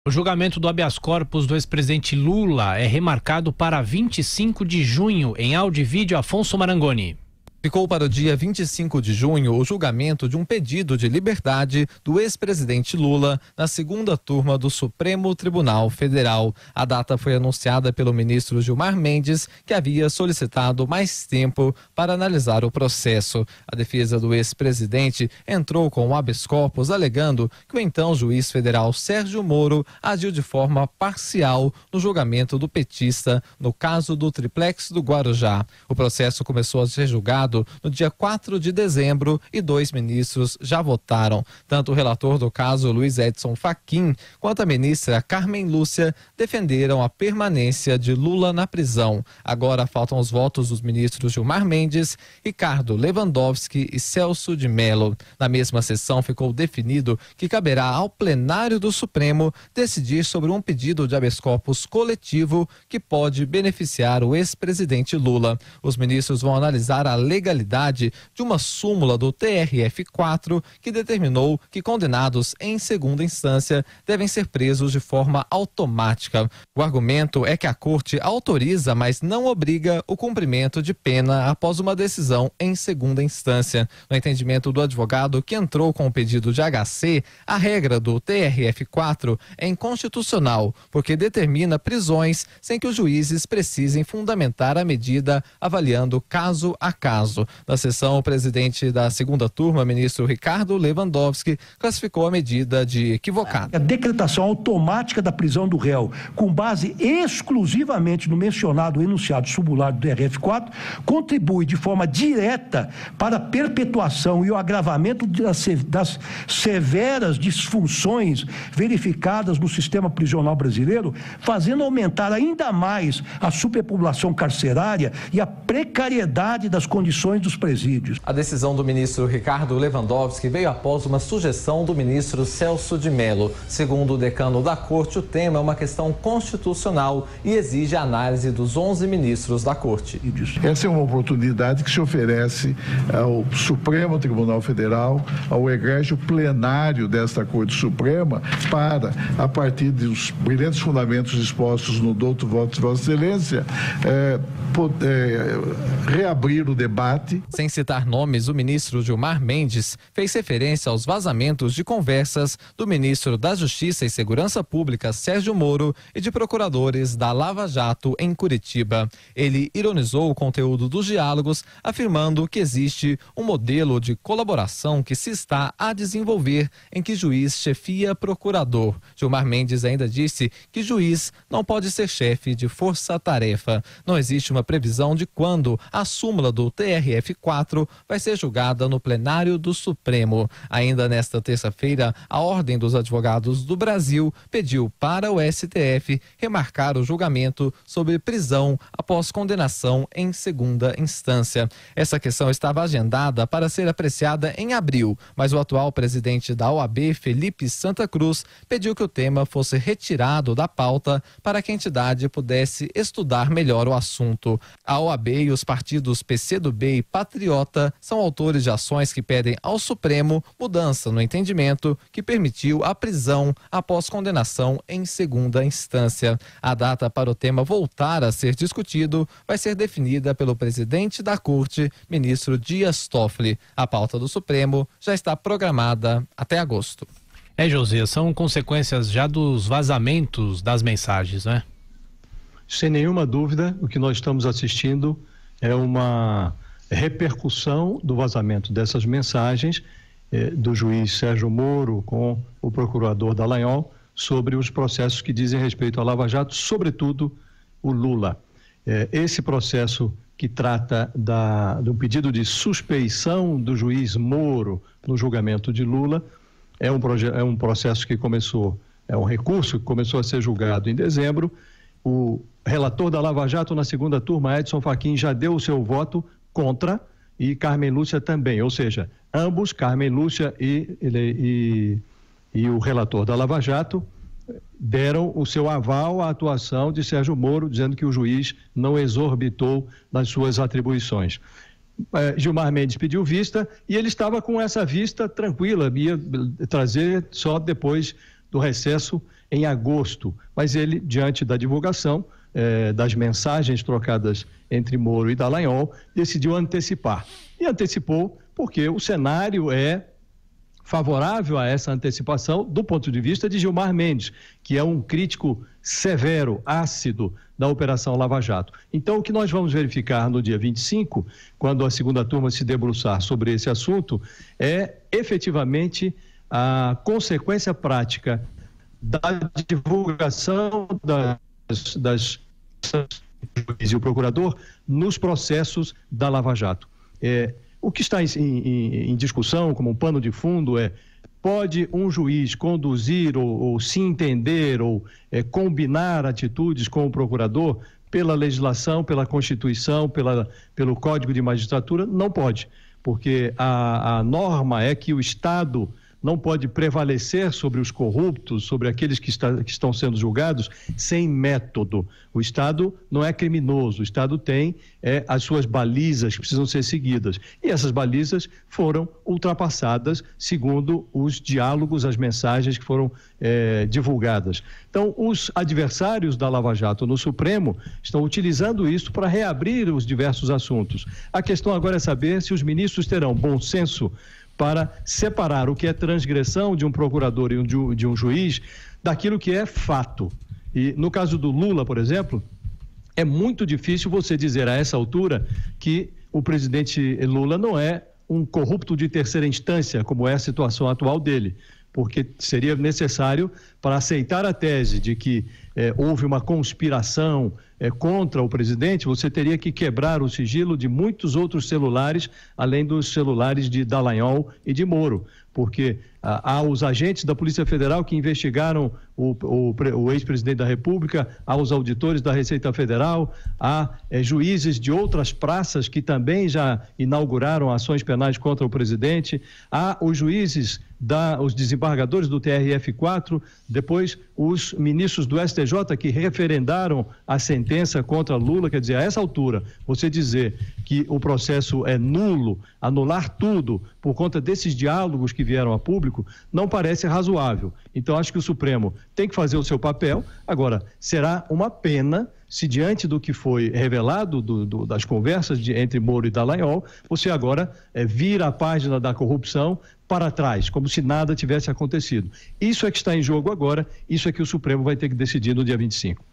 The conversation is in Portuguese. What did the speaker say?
O julgamento do habeas corpus do ex-presidente Lula é remarcado para 25 de junho, em áudio e vídeo. Afonso Marangoni. Ficou para o dia 25 de junho o julgamento de um pedido de liberdade do ex-presidente Lula na segunda turma do Supremo Tribunal Federal. A data foi anunciada pelo ministro Gilmar Mendes, que havia solicitado mais tempo para analisar o processo. A defesa do ex-presidente entrou com o habeas corpus alegando que o então juiz federal Sérgio Moro agiu de forma parcial no julgamento do petista no caso do triplex do Guarujá. O processo começou a ser julgado no dia 4 de dezembro e 2 ministros já votaram. Tanto o relator do caso, Luiz Edson Fachin, quanto a ministra Carmen Lúcia defenderam a permanência de Lula na prisão. Agora faltam os votos dos ministros Gilmar Mendes, Ricardo Lewandowski e Celso de Mello. Na mesma sessão ficou definido que caberá ao plenário do Supremo decidir sobre um pedido de habeas corpus coletivo que pode beneficiar o ex-presidente Lula. Os ministros vão analisar a legalidade de uma súmula do TRF4 que determinou que condenados em segunda instância devem ser presos de forma automática. O argumento é que a corte autoriza, mas não obriga o cumprimento de pena após uma decisão em segunda instância. No entendimento do advogado que entrou com o pedido de HC, a regra do TRF4 é inconstitucional, porque determina prisões sem que os juízes precisem fundamentar a medida avaliando caso a caso. Na sessão, o presidente da segunda turma, ministro Ricardo Lewandowski, classificou a medida de equivocada. A decretação automática da prisão do réu, com base exclusivamente no mencionado enunciado subular do TRF4, contribui de forma direta para a perpetuação e o agravamento das severas disfunções verificadas no sistema prisional brasileiro, fazendo aumentar ainda mais a superpopulação carcerária e a precariedade das condições dos presídios. A decisão do ministro Ricardo Lewandowski veio após uma sugestão do ministro Celso de Mello. Segundo o decano da corte, o tema é uma questão constitucional e exige a análise dos 11 ministros da corte. Essa é uma oportunidade que se oferece ao Supremo Tribunal Federal, ao egrégio plenário desta Corte Suprema, para, a partir dos brilhantes fundamentos expostos no douto voto de Vossa Excelência, reabrir o debate. Sem citar nomes, o ministro Gilmar Mendes fez referência aos vazamentos de conversas do ministro da Justiça e Segurança Pública, Sérgio Moro, e de procuradores da Lava Jato em Curitiba. Ele ironizou o conteúdo dos diálogos, afirmando que existe um modelo de colaboração que se está a desenvolver em que juiz chefia procurador. Gilmar Mendes ainda disse que juiz não pode ser chefe de força-tarefa. Não existe uma previsão de quando a súmula do TRF4 vai ser julgada no plenário do Supremo. Ainda nesta terça-feira, a Ordem dos Advogados do Brasil pediu para o STF remarcar o julgamento sobre prisão após condenação em segunda instância. Essa questão estava agendada para ser apreciada em abril, mas o atual presidente da OAB, Felipe Santa Cruz, pediu que o tema fosse retirado da pauta para que a entidade pudesse estudar melhor o assunto. A OAB e os partidos PCdoB e Patriota são autores de ações que pedem ao Supremo mudança no entendimento que permitiu a prisão após condenação em segunda instância. A data para o tema voltar a ser discutido vai ser definida pelo presidente da Corte, ministro Dias Toffoli. A pauta do Supremo já está programada até agosto. José, são consequências já dos vazamentos das mensagens, né? Sem nenhuma dúvida, o que nós estamos assistindo é uma repercussão do vazamento dessas mensagens do juiz Sérgio Moro com o procurador Dallagnol sobre os processos que dizem respeito à Lava Jato, sobretudo o Lula. Esse processo que trata do pedido de suspeição do juiz Moro no julgamento de Lula é um processo que começou, é um recurso que começou a ser julgado em dezembro. O relator da Lava Jato na segunda turma, Edson Fachin, já deu o seu voto contra e Carmen Lúcia também, ou seja, ambos, Carmen Lúcia e o relator da Lava Jato, deram o seu aval à atuação de Sérgio Moro, dizendo que o juiz não exorbitou nas suas atribuições. Gilmar Mendes pediu vista e ele estava com essa vista tranquila, ia trazer só depois do recesso em agosto, mas ele, diante da divulgação das mensagens trocadas entre Moro e Dallagnol, decidiu antecipar. E antecipou porque o cenário é favorável a essa antecipação do ponto de vista de Gilmar Mendes, que é um crítico severo, ácido da Operação Lava Jato. Então, o que nós vamos verificar no dia 25, quando a segunda turma se debruçar sobre esse assunto, é efetivamente a consequência prática da divulgação das e o procurador nos processos da Lava Jato. O que está em discussão como um pano de fundo pode um juiz conduzir ou se entender ou combinar atitudes com o procurador pela legislação, pela Constituição, pelo Código de Magistratura? Não pode, porque a norma é que o Estado não pode prevalecer sobre os corruptos, sobre aqueles que estão sendo julgados, sem método. O Estado não é criminoso, o Estado tem as suas balizas que precisam ser seguidas. E essas balizas foram ultrapassadas segundo os diálogos, as mensagens que foram divulgadas. Então, os adversários da Lava Jato no Supremo estão utilizando isso para reabrir os diversos assuntos. A questão agora é saber se os ministros terão bom senso para separar o que é transgressão de um procurador e de um juiz daquilo que é fato. E no caso do Lula, por exemplo, é muito difícil você dizer a essa altura que o presidente Lula não é um corrupto de terceira instância, como é a situação atual dele, porque seria necessário, para aceitar a tese de que houve uma conspiração contra o presidente, você teria que quebrar o sigilo de muitos outros celulares, além dos celulares de Dallagnol e de Moro, porque há os agentes da Polícia Federal que investigaram o ex-presidente da República, há os auditores da Receita Federal, há juízes de outras praças que também já inauguraram ações penais contra o presidente, há os juízes, os desembargadores do TRF4, depois os ministros do STJ que referendaram a sentença contra Lula. Quer dizer, a essa altura, você dizer que o processo é nulo, anular tudo por conta desses diálogos que vieram a público, não parece razoável. Então, acho que o Supremo tem que fazer o seu papel. Agora, será uma pena se, diante do que foi revelado das conversas entre Moro e Dallagnol, você agora vira a página da corrupção para trás, como se nada tivesse acontecido. Isso é que está em jogo agora, isso é que o Supremo vai ter que decidir no dia 25.